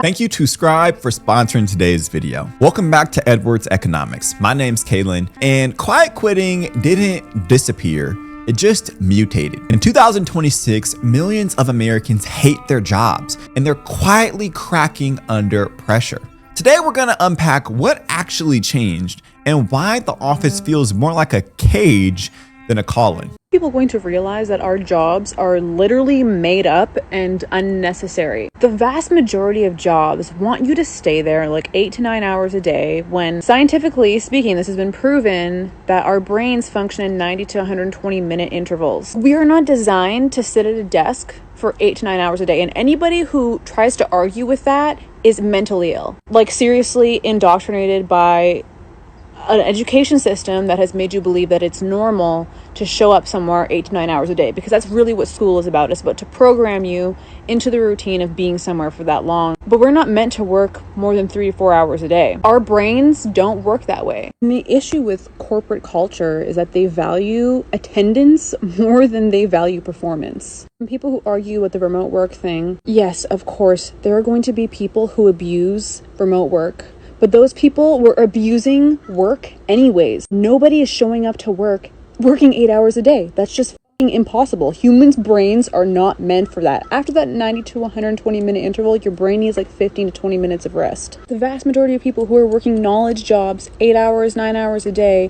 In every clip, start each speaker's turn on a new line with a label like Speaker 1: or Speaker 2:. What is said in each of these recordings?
Speaker 1: Thank you to Scribe for sponsoring today's video. Welcome back to Edwards Economics. My name's Kaylin, and quiet quitting didn't disappear. It just mutated. In 2026, millions of Americans hate their jobs, and they're quietly cracking under pressure. Today, we're gonna unpack what actually changed and why the office feels more like a cage than a calling.
Speaker 2: People are going to realize that our jobs are literally made up and unnecessary. The vast majority of jobs want you to stay there like 8 to 9 hours a day, when scientifically speaking, this has been proven that our brains function in 90 to 120 minute intervals. We are not designed to sit at a desk for 8 to 9 hours a day, and anybody who tries to argue with that is mentally ill. Like, seriously indoctrinated by an education system that has made you believe that it's normal to show up somewhere 8 to 9 hours a day, because that's really what school is about. It's about to program you into the routine of being somewhere for that long. But we're not meant to work more than 3 to 4 hours a day. Our brains don't work that way. And the issue with corporate culture is that they value attendance more than they value performance. And people who argue with the remote work thing, yes, of course, there are going to be people who abuse remote work. But those people were abusing work anyways. Nobody is showing up to work working 8 hours a day. That's just fucking impossible. Humans' brains are not meant for that. After that 90 to 120 minute interval, your brain needs like 15 to 20 minutes of rest. The vast majority of people who are working knowledge jobs 8 hours, 9 hours a day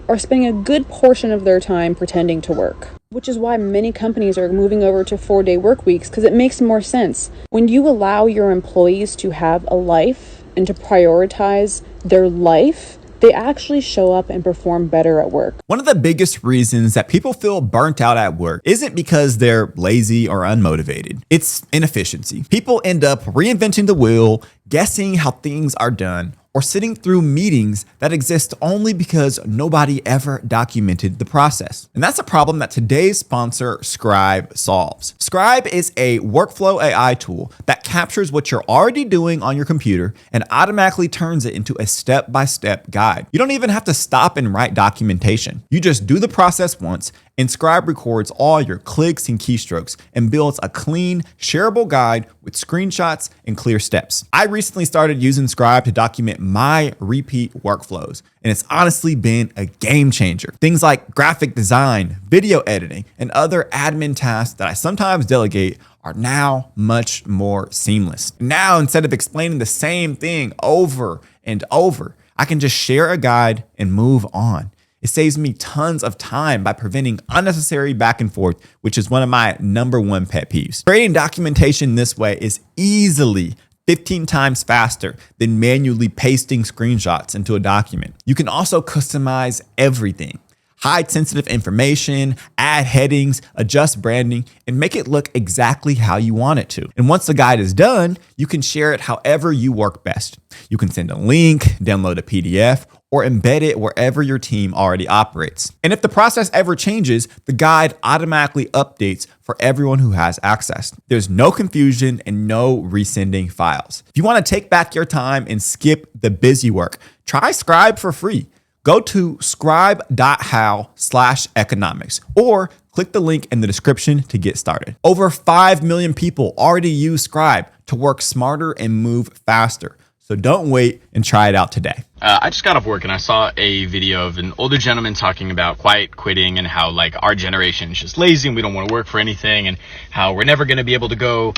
Speaker 2: are spending a good portion of their time pretending to work. Which is why many companies are moving over to 4-day work weeks, because it makes more sense. When you allow your employees to have a life and to prioritize their life, they actually show up and perform better at work.
Speaker 1: One of the biggest reasons that people feel burnt out at work isn't because they're lazy or unmotivated. It's inefficiency. People end up reinventing the wheel, guessing how things are done, or sitting through meetings that exist only because nobody ever documented the process. And that's a problem that today's sponsor, Scribe, solves. Scribe is a workflow AI tool that captures what you're already doing on your computer and automatically turns it into a step-by-step guide. You don't even have to stop and write documentation. You just do the process once, and Scribe records all your clicks and keystrokes and builds a clean, shareable guide with screenshots and clear steps. I recently started using Scribe to document my repeat workflows, and it's honestly been a game changer. Things like graphic design, video editing, and other admin tasks that I sometimes delegate are now much more seamless. Now, instead of explaining the same thing over and over, I can just share a guide and move on. It saves me tons of time by preventing unnecessary back and forth, which is one of my #1 pet peeves. Creating documentation this way is easily 15 times faster than manually pasting screenshots into a document. You can also customize everything. Hide sensitive information, add headings, adjust branding, and make it look exactly how you want it to. And once the guide is done, you can share it however you work best. You can send a link, download a PDF, or embed it wherever your team already operates. And if the process ever changes, the guide automatically updates for everyone who has access. There's no confusion and no resending files. If you want to take back your time and skip the busy work, try Scribe for free. Go to scribe.how/economics or click the link in the description to get started. Over 5 million people already use Scribe to work smarter and move faster. So don't wait and try it out today.
Speaker 3: I just got off work and I saw a video of an older gentleman talking about quiet quitting and how, like, our generation is just lazy and we don't want to work for anything, and how we're never going to be able to go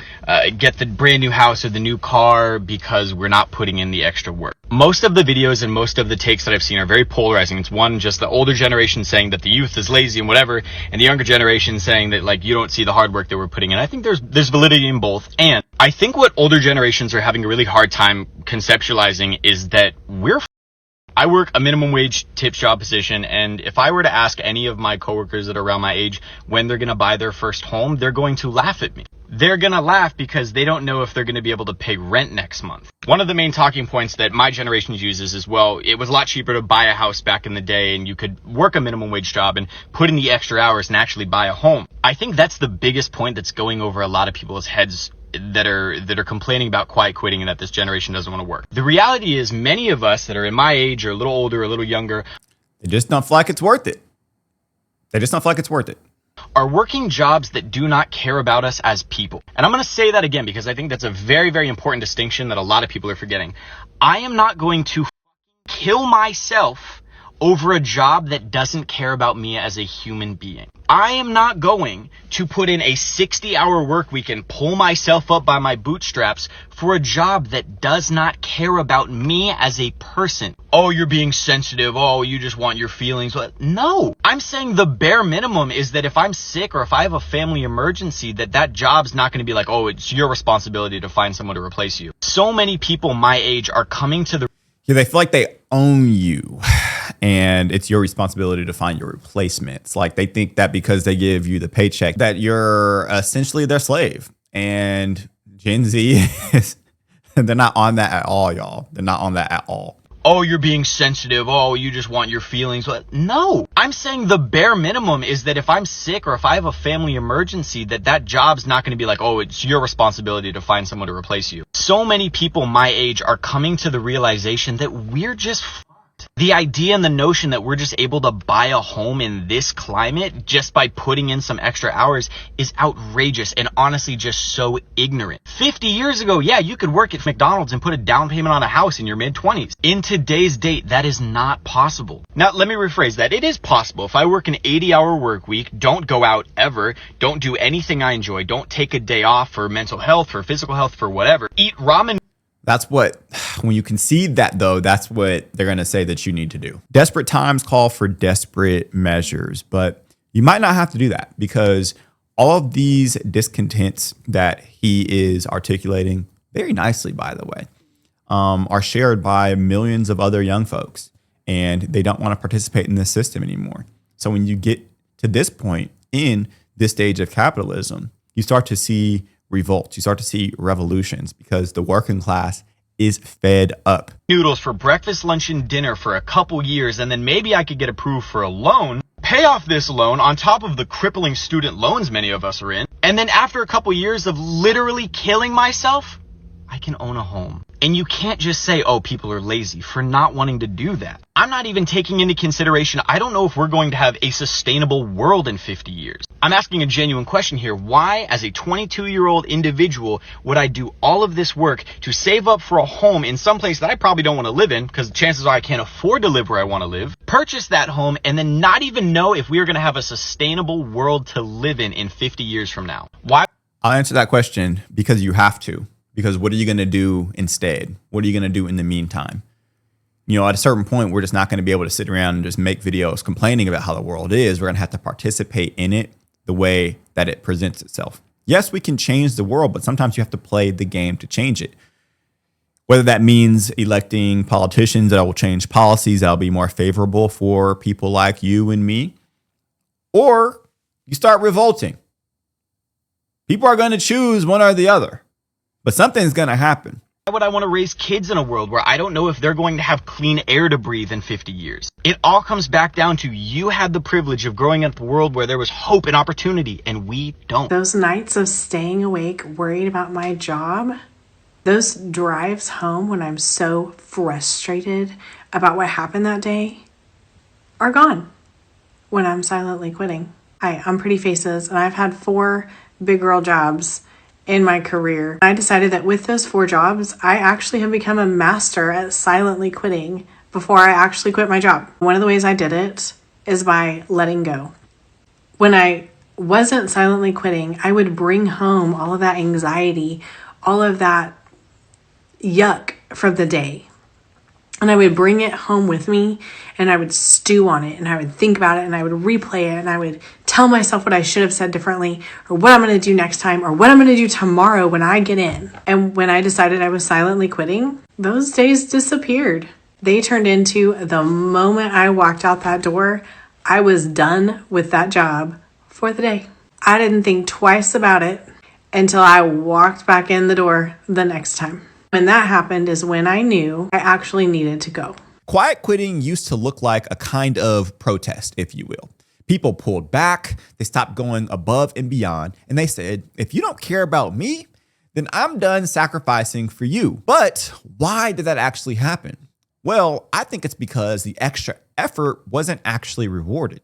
Speaker 3: get the brand new house or the new car because we're not putting in the extra work. Most of the videos and most of the takes that I've seen are very polarizing. It's one, just the older generation saying that the youth is lazy and whatever, and the younger generation saying that, like, you don't see the hard work that we're putting in. I think there's validity in both. And I think what older generations are having a really hard time conceptualizing is that I work a minimum wage tips job position, and if I were to ask any of my coworkers that are around my age when they're going to buy their first home, they're going to laugh at me. They're going to laugh because they don't know if they're going to be able to pay rent next month. One of the main talking points that my generation uses is, well, it was a lot cheaper to buy a house back in the day, and you could work a minimum wage job and put in the extra hours and actually buy a home. I think that's the biggest point that's going over a lot of people's heads that are complaining about quiet quitting and that this generation doesn't want to work. The reality is, many of us that are in my age or a little older or a little younger,
Speaker 1: They just don't feel like it's worth it. They just don't feel like it's worth it.
Speaker 3: are working jobs that do not care about us as people. And I'm going to say that again because I think that's a very, very important distinction that a lot of people are forgetting. I am not going to kill myself over a job that doesn't care about me as a human being. I am not going to put in a 60-hour work week and pull myself up by my bootstraps for a job that does not care about me as a person. Oh, you're being sensitive. Oh, you just want your feelings. No, I'm saying the bare minimum is that if I'm sick or if I have a family emergency, that job's not going to be like, oh, it's your responsibility to find someone to replace you. So many people my age are coming to the
Speaker 1: They feel like they own you and it's your responsibility to find your replacements. Like they think that because they give you the paycheck that you're essentially their slave. And Gen Z they're not on that at all, y'all. They're not on that at all.
Speaker 3: Oh, you're being sensitive. Oh, you just want your feelings. No, I'm saying the bare minimum is that if I'm sick or if I have a family emergency, that job's not going to be like, oh, it's your responsibility to find someone to replace you. So many people my age are coming to the realization that we're just the idea and the notion that we're just able to buy a home in this climate just by putting in some extra hours is outrageous and honestly just so ignorant. 50 years ago, yeah, you could work at McDonald's and put a down payment on a house in your mid-20s. In today's date, that is not possible. Now, let me rephrase that. It is possible. If I work an 80-hour work week, don't go out ever, don't do anything I enjoy, don't take a day off for mental health, for physical health, for whatever, eat ramen.
Speaker 1: That's what, when you concede that though, that's what they're going to say that you need to do. Desperate times call for desperate measures, but you might not have to do that because all of these discontents that he is articulating very nicely, by the way, are shared by millions of other young folks and they don't want to participate in this system anymore. So when you get to this point in this stage of capitalism, you start to see revolts. You start to see revolutions because the working class is fed up.
Speaker 3: Noodles for breakfast, lunch, and dinner for a couple years, and then maybe I could get approved for a loan, pay off this loan on top of the crippling student loans many of us are in, and then after a couple years of literally killing myself, I can own a home. And you can't just say, oh, people are lazy for not wanting to do that. I'm not even taking into consideration, I don't know if we're going to have a sustainable world in 50 years. I'm asking a genuine question here. Why, as a 22-year-old individual, would I do all of this work to save up for a home in some place that I probably don't want to live in, because chances are I can't afford to live where I want to live, purchase that home, and then not even know if we are going to have a sustainable world to live in 50 years from now? Why?
Speaker 1: I'll answer that question because you have to. Because what are you going to do instead? What are you going to do in the meantime? You know, at a certain point, we're just not going to be able to sit around and just make videos complaining about how the world is. We're going to have to participate in it the way that it presents itself. Yes, we can change the world, but sometimes you have to play the game to change it. Whether that means electing politicians that will change policies that will be more favorable for people like you and me, or you start revolting. People are going to choose one or the other. But something's going to happen.
Speaker 3: Why would I want to raise kids in a world where I don't know if they're going to have clean air to breathe in 50 years? It all comes back down to you had the privilege of growing up in a world where there was hope and opportunity, and we don't.
Speaker 4: Those nights of staying awake, worried about my job, those drives home when I'm so frustrated about what happened that day are gone when I'm silently quitting. Hi, I'm Pretty Faces, and I've had 4 big girl jobs in my career. I decided that with those 4 jobs, I actually have become a master at silently quitting before I actually quit my job. One of the ways I did it is by letting go. When I wasn't silently quitting, I would bring home all of that anxiety, all of that yuck from the day. And I would bring it home with me and I would stew on it and I would think about it and I would replay it and I would tell myself what I should have said differently or what I'm going to do next time or what I'm going to do tomorrow when I get in. And when I decided I was silently quitting, those days disappeared. They turned into the moment I walked out that door, I was done with that job for the day. I didn't think twice about it until I walked back in the door the next time. When that happened is when I knew I actually needed to go.
Speaker 1: Quiet quitting used to look like a kind of protest, if you will. People pulled back, they stopped going above and beyond, and they said, if you don't care about me, then I'm done sacrificing for you. But why did that actually happen? Well, I think it's because the extra effort wasn't actually rewarded.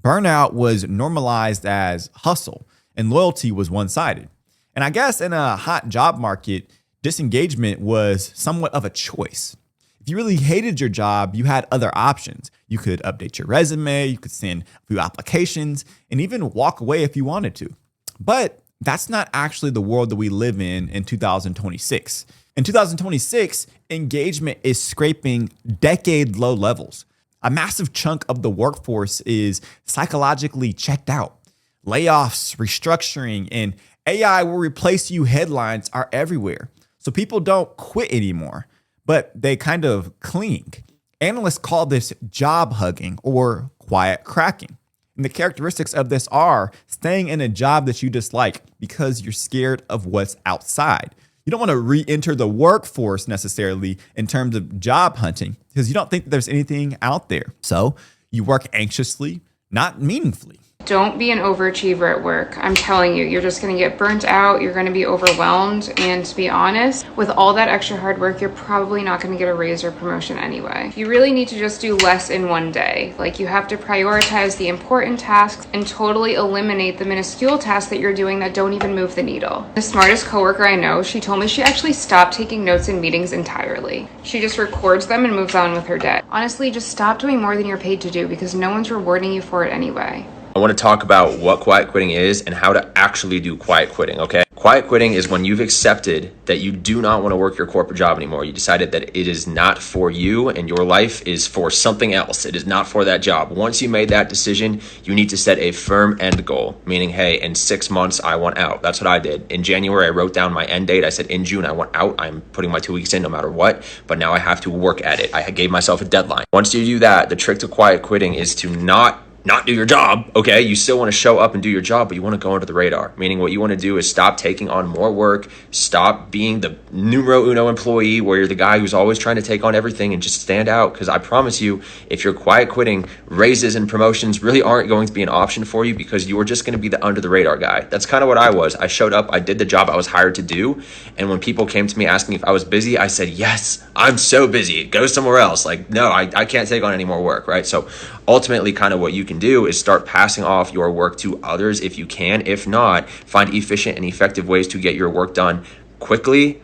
Speaker 1: Burnout was normalized as hustle, and loyalty was one-sided. And I guess in a hot job market, disengagement was somewhat of a choice. If you really hated your job, you had other options. You could update your resume, you could send a few applications, and even walk away if you wanted to. But that's not actually the world that we live in 2026. In 2026, engagement is scraping decade low levels. A massive chunk of the workforce is psychologically checked out. Layoffs, restructuring, and AI will replace you headlines are everywhere. So people don't quit anymore, but they kind of cling. Analysts call this job hugging or quiet cracking. And the characteristics of this are staying in a job that you dislike because you're scared of what's outside. You don't want to re-enter the workforce necessarily in terms of job hunting because you don't think that there's anything out there. So you work anxiously, not meaningfully.
Speaker 5: Don't be an overachiever at work. I'm telling you, you're just going to get burnt out. You're going to be overwhelmed. And to be honest, with all that extra hard work, you're probably not going to get a raise or promotion anyway. You really need to just do less in one day. Like, you have to prioritize the important tasks and totally eliminate the minuscule tasks that you're doing that don't even move the needle. The smartest coworker I know, she told me she actually stopped taking notes in meetings entirely. She just records them and moves on with her day. Honestly, just stop doing more than you're paid to do because no one's rewarding you for it anyway.
Speaker 6: I want to talk about what quiet quitting is and how to actually do quiet quitting, okay? Quiet quitting is when you've accepted that you do not want to work your corporate job anymore. You decided that it is not for you and your life is for something else. It is not for that job. Once you made that decision, you need to set a firm end goal, meaning, hey, in 6 months, I want out. That's what I did. In January, I wrote down my end date. I said, in June, I want out. I'm putting my 2 weeks in no matter what, but now I have to work at it. I gave myself a deadline. Once you do that, the trick to quiet quitting is to not do your job, okay? You still want to show up and do your job, but you want to go under the radar. Meaning what you want to do is stop taking on more work, stop being the numero uno employee where you're the guy who's always trying to take on everything and just stand out. Because I promise you, if you're quiet quitting, raises and promotions really aren't going to be an option for you because you're just going to be the under the radar guy. That's kind of what I was. I showed up, I did the job I was hired to do. And when people came to me asking if I was busy, I said, yes, I'm so busy. Go somewhere else. Like, no, I can't take on any more work, right? So ultimately kind of what you can do is start passing off your work to others if you can. If not, find efficient and effective ways to get your work done quickly,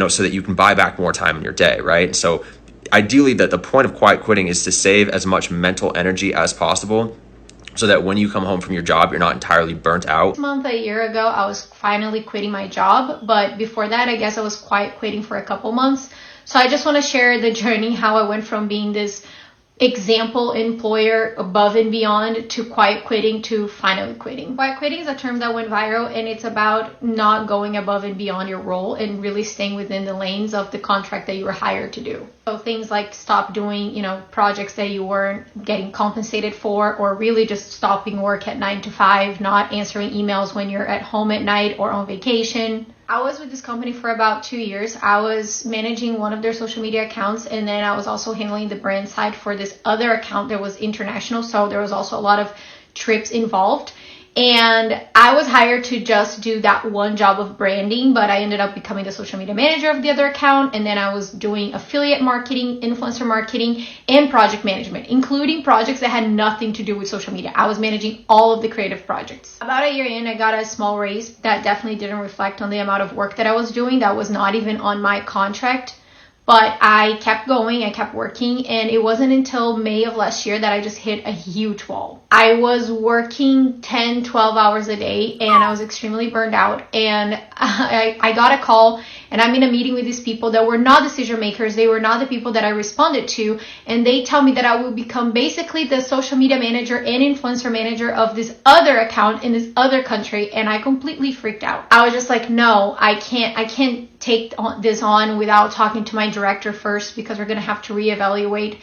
Speaker 6: so that you can buy back more time in your day, right? So ideally, the point of quiet quitting is to save as much mental energy as possible so that when you come home from your job, you're not entirely burnt out.
Speaker 7: A year ago, I was finally quitting my job. But before that, I guess I was quiet quitting for a couple months. So I just want to share the journey, how I went from being this example employer above and beyond to quiet quitting to finally quitting. Quiet quitting is a term that went viral, and it's about not going above and beyond your role and really staying within the lanes of the contract that you were hired to do. So things like stop doing, projects that you weren't getting compensated for, or really just stopping work at 9 to 5, not answering emails when you're at home at night or on vacation. I was with this company for about 2 years. I was managing one of their social media accounts, and then I was also handling the brand side for this other account that was international. So there was also a lot of trips involved. And I was hired to just do that one job of branding, but I ended up becoming the social media manager of the other account. And then I was doing affiliate marketing, influencer marketing, and project management, including projects that had nothing to do with social media. I was managing all of the creative projects. About a year in, I got a small raise that definitely didn't reflect on the amount of work that I was doing. That was not even on my contract. But I kept going, I kept working, and it wasn't until May of last year that I just hit a huge wall. I was working 10, 12 hours a day, and I was extremely burned out. And I got a call, and I'm in a meeting with these people that were not decision makers. They were not the people that I responded to. And they tell me that I will become basically the social media manager and influencer manager of this other account in this other country. And I completely freaked out. I was just like, no, I can't take this on without talking to my director first, because we're going to have to reevaluate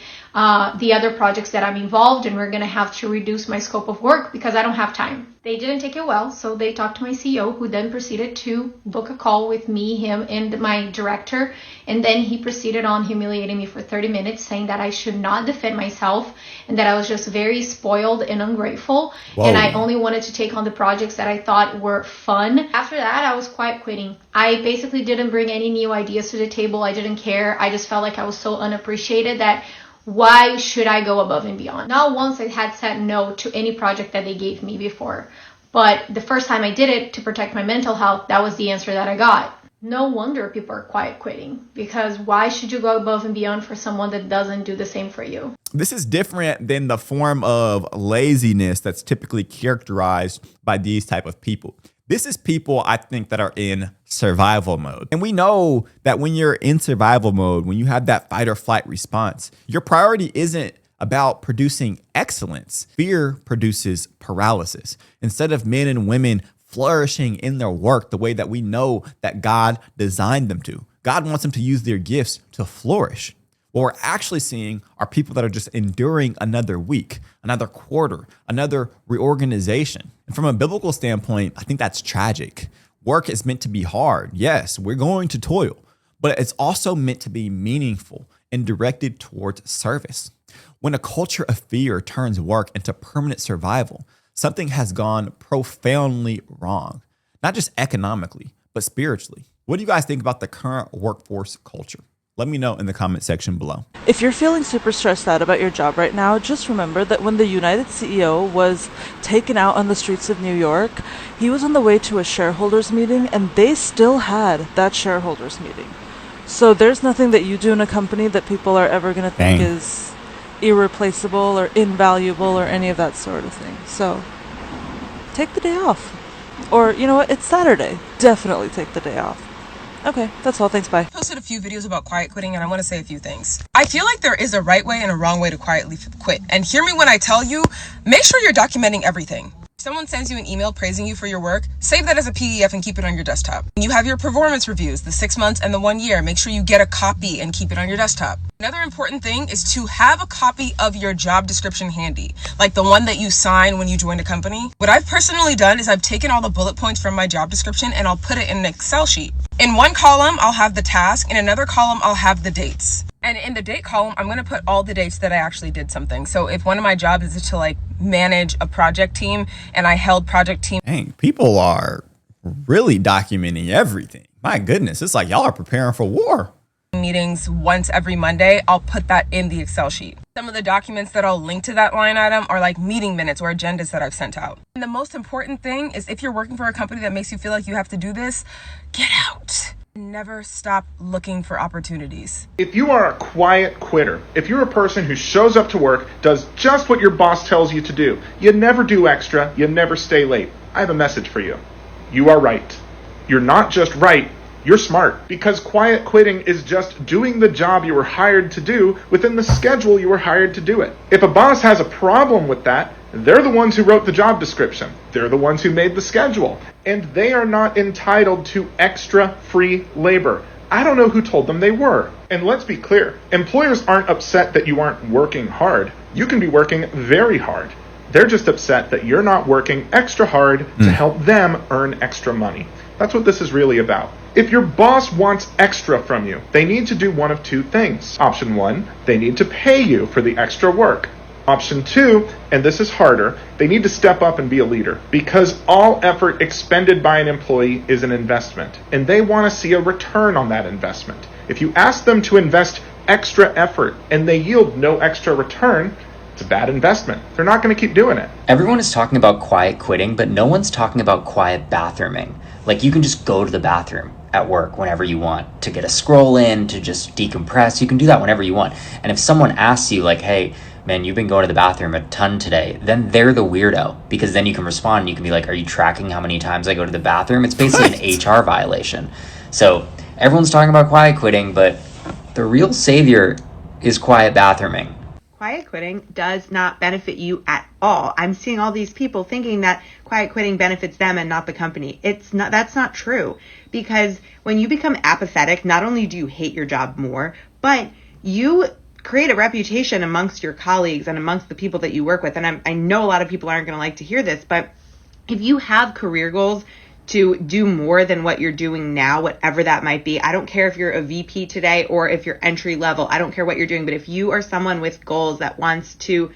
Speaker 7: the other projects that I'm involved, and we're going to have to reduce my scope of work because I don't have time. They didn't take it well, so they talked to my CEO, who then proceeded to book a call with me, him, and my director, and then he proceeded on humiliating me for 30 minutes, saying that I should not defend myself and that I was just very spoiled and ungrateful. Whoa. And I only wanted to take on the projects that I thought were fun. After that, I was quiet quitting. I basically didn't bring any new ideas to the table. I didn't care. I just felt like I was so unappreciated that why should I go above and beyond? Not once I had said no to any project that they gave me before, but the first time I did it to protect my mental health, that was the answer that I got. No wonder people are quiet quitting, because why should you go above and beyond for someone that doesn't do the same for you?
Speaker 1: This is different than the form of laziness that's typically characterized by these type of people. This is people, I think, that are in survival mode. And we know that when you're in survival mode, when you have that fight or flight response, your priority isn't about producing excellence. Fear produces paralysis. Instead of men and women flourishing in their work the way that we know that God designed them to, God wants them to use their gifts to flourish. What we're actually seeing are people that are just enduring another week, another quarter, another reorganization. And from a biblical standpoint, I think that's tragic. Work is meant to be hard. Yes, we're going to toil, but it's also meant to be meaningful and directed towards service. When a culture of fear turns work into permanent survival, something has gone profoundly wrong, not just economically, but spiritually. What do you guys think about the current workforce culture? Let me know in the comment section below.
Speaker 8: If you're feeling super stressed out about your job right now, just remember that when the United CEO was taken out on the streets of New York, he was on the way to a shareholders meeting and they still had that shareholders meeting. So there's nothing that you do in a company that people are ever going to think is irreplaceable or invaluable or any of that sort of thing. So take the day off. Or, you know what? It's Saturday. Definitely take the day off. Okay, that's all. Thanks, bye.
Speaker 9: I posted a few videos about quiet quitting and I want to say a few things. I feel like there is a right way and a wrong way to quietly quit. And hear me when I tell you, make sure you're documenting everything. If someone sends you an email praising you for your work, save that as a PDF and keep it on your desktop. When you have your performance reviews, the 6 months and the 1 year, make sure you get a copy and keep it on your desktop. Another important thing is to have a copy of your job description handy, like the one that you sign when you join a company. What I've personally done is I've taken all the bullet points from my job description and I'll put it in an Excel sheet. In one column, I'll have the task. In another column, I'll have the dates. And in the date column, I'm going to put all the dates that I actually did something. So if one of my jobs is to manage a project team and I held project team.
Speaker 1: Dang, people are really documenting everything. My goodness, it's like y'all are preparing for war.
Speaker 9: Meetings once every Monday, I'll put that in the Excel sheet. Some of the documents that I'll link to that line item are like meeting minutes or agendas that I've sent out. And the most important thing is if you're working for a company that makes you feel like you have to do this, get out. Never stop looking for opportunities.
Speaker 10: If you are a quiet quitter, if you're a person who shows up to work, does just what your boss tells you to do, you never do extra, you never stay late, I have a message for you. You are right. You're not just right, you're smart. Because quiet quitting is just doing the job you were hired to do within the schedule you were hired to do it. If a boss has a problem with that, they're the ones who wrote the job description. They're the ones who made the schedule. And they are not entitled to extra free labor. I don't know who told them they were. And let's be clear, employers aren't upset that you aren't working hard. You can be working very hard. They're just upset that you're not working extra hard to help them earn extra money. That's what this is really about. If your boss wants extra from you, they need to do one of two things. Option one, they need to pay you for the extra work. Option two, and this is harder, they need to step up and be a leader, because all effort expended by an employee is an investment, and they want to see a return on that investment. If you ask them to invest extra effort and they yield no extra return, it's a bad investment. They're not going to keep doing it.
Speaker 11: Everyone is talking about quiet quitting, but no one's talking about quiet bathrooming. Like, you can just go to the bathroom at work whenever you want to get a scroll in, to just decompress. You can do that whenever you want. And if someone asks you like, hey, man, you've been going to the bathroom a ton today, then they're the weirdo, because then you can respond and you can be like, are you tracking how many times I go to the bathroom? It's basically an HR violation. So everyone's talking about quiet quitting, but the real savior is quiet bathrooming.
Speaker 12: Quiet quitting does not benefit you at all. I'm seeing all these people thinking that quiet quitting benefits them and not the company. That's not true, because when you become apathetic, not only do you hate your job more, but you create a reputation amongst your colleagues and amongst the people that you work with. And I know a lot of people aren't going to like to hear this, but if you have career goals to do more than what you're doing now, whatever that might be. I don't care if you're a VP today or if you're entry level. I don't care what you're doing. But if you are someone with goals that wants to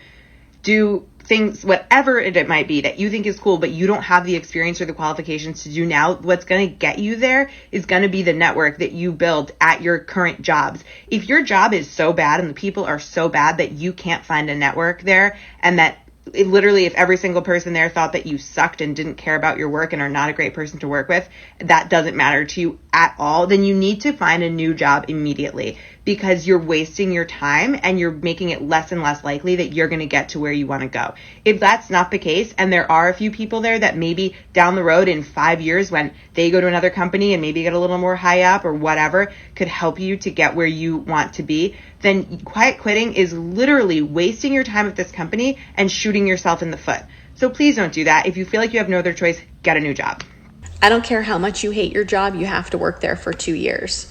Speaker 12: do things, whatever it might be that you think is cool, but you don't have the experience or the qualifications to do now, what's going to get you there is going to be the network that you build at your current jobs. If your job is so bad and the people are so bad that you can't find a network there, and that literally if every single person there thought that you sucked and didn't care about your work and are not a great person to work with, that doesn't matter to you at all, then you need to find a new job immediately, because you're wasting your time and you're making it less and less likely that you're going to get to where you want to go. If that's not the case, and there are a few people there that maybe down the road in 5 years when they go to another company and maybe get a little more high up or whatever could help you to get where you want to be, then quiet quitting is literally wasting your time at this company and shooting yourself in the foot. So please don't do that. If you feel like you have no other choice, get a new job.
Speaker 2: I don't care how much you hate your job, you have to work there for 2 years.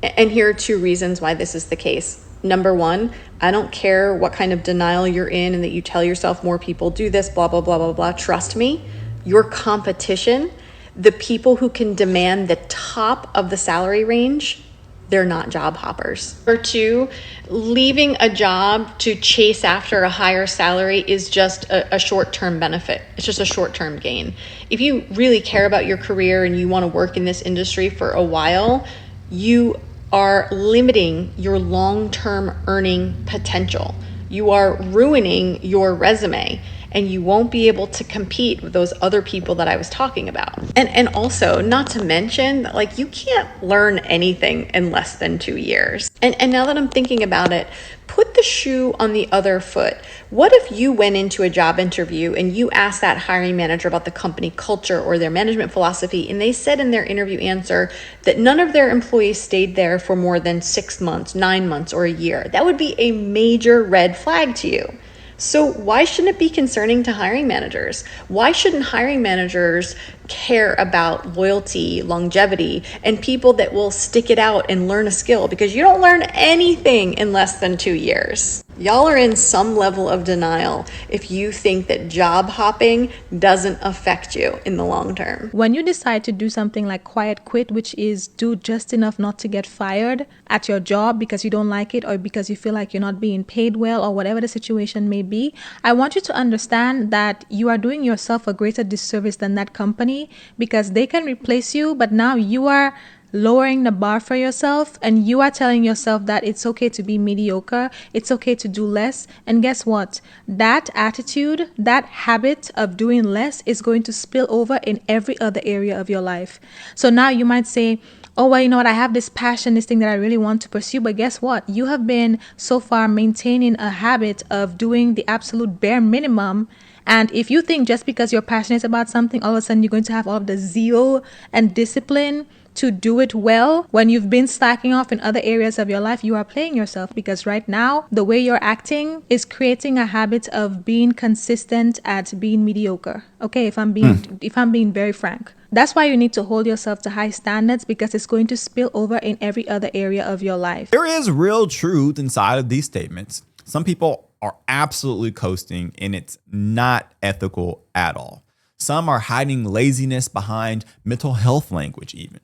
Speaker 2: And here are 2 reasons why this is the case. Number 1, I don't care what kind of denial you're in and that you tell yourself more people do this, blah, blah, blah, blah, blah. Trust me, your competition, the people who can demand the top of the salary range, they're not job hoppers. Number 2, leaving a job to chase after a higher salary is just a short-term benefit. It's just a short-term gain. If you really care about your career and you want to work in this industry for a while, you are limiting your long-term earning potential. You are ruining your resume, and you won't be able to compete with those other people that I was talking about. And also, not to mention, like, you can't learn anything in less than 2 years. And now that I'm thinking about it, put the shoe on the other foot. What if you went into a job interview and you asked that hiring manager about the company culture or their management philosophy, and they said in their interview answer that none of their employees stayed there for more than 6 months, 9 months, or a year? That would be a major red flag to you. So why shouldn't it be concerning to hiring managers? Why shouldn't hiring managers care about loyalty, longevity, and people that will stick it out and learn a skill? Because you don't learn anything in less than 2 years. Y'all are in some level of denial if you think that job hopping doesn't affect you in the long term.
Speaker 13: When you decide to do something like quiet quit, which is do just enough not to get fired at your job because you don't like it or because you feel like you're not being paid well or whatever the situation may be, I want you to understand that you are doing yourself a greater disservice than that company, because they can replace you, but now you are lowering the bar for yourself, and you are telling yourself that it's okay to be mediocre, it's okay to do less. And guess what? That attitude, that habit of doing less is going to spill over in every other area of your life. So now you might say, oh, well, you know what? I have this passion, this thing that I really want to pursue. But guess what? You have been so far maintaining a habit of doing the absolute bare minimum. And if you think just because you're passionate about something, all of a sudden you're going to have all of the zeal and discipline to do it well, when you've been slacking off in other areas of your life, you are playing yourself, because right now the way you're acting is creating a habit of being consistent at being mediocre. Okay, if I'm being very frank. That's why you need to hold yourself to high standards, because it's going to spill over in every other area of your life.
Speaker 1: There is real truth inside of these statements. Some people are absolutely coasting, and it's not ethical at all. Some are hiding laziness behind mental health language even.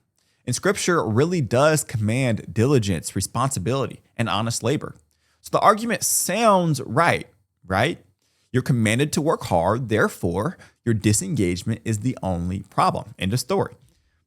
Speaker 1: And scripture really does command diligence, responsibility, and honest labor. So the argument sounds right? You're commanded to work hard, therefore your disengagement is the only problem. End of story.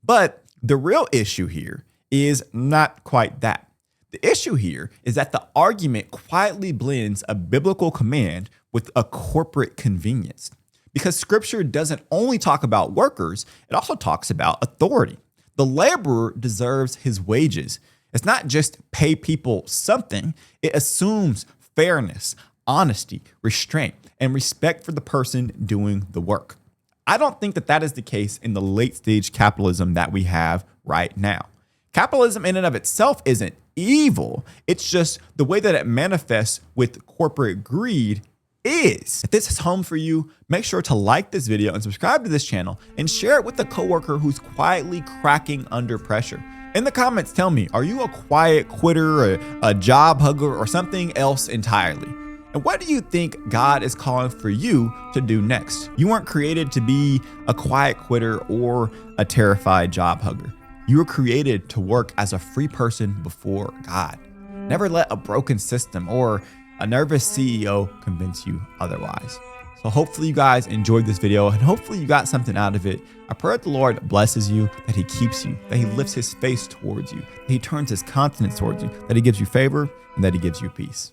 Speaker 1: But the real issue here is not quite that. The issue here is that the argument quietly blends a biblical command with a corporate convenience. Because scripture doesn't only talk about workers, it also talks about authority. The laborer deserves his wages. It's not just pay people something. It assumes fairness, honesty, restraint, and respect for the person doing the work. I don't think that is the case in the late stage capitalism that we have right now. Capitalism in and of itself isn't evil. It's just the way that it manifests with corporate greed is. If this is home for you, make sure to like this video and subscribe to this channel and share it with a coworker who's quietly cracking under pressure. In the comments, tell me, are you a quiet quitter, a job hugger, or something else entirely? And what do you think God is calling for you to do next? You weren't created to be a quiet quitter or a terrified job hugger. You were created to work as a free person before God. Never let a broken system or a nervous CEO convince you otherwise. So hopefully you guys enjoyed this video and hopefully you got something out of it. I pray that the Lord blesses you, that he keeps you, that he lifts his face towards you, that he turns his countenance towards you, that he gives you favor, and that he gives you peace.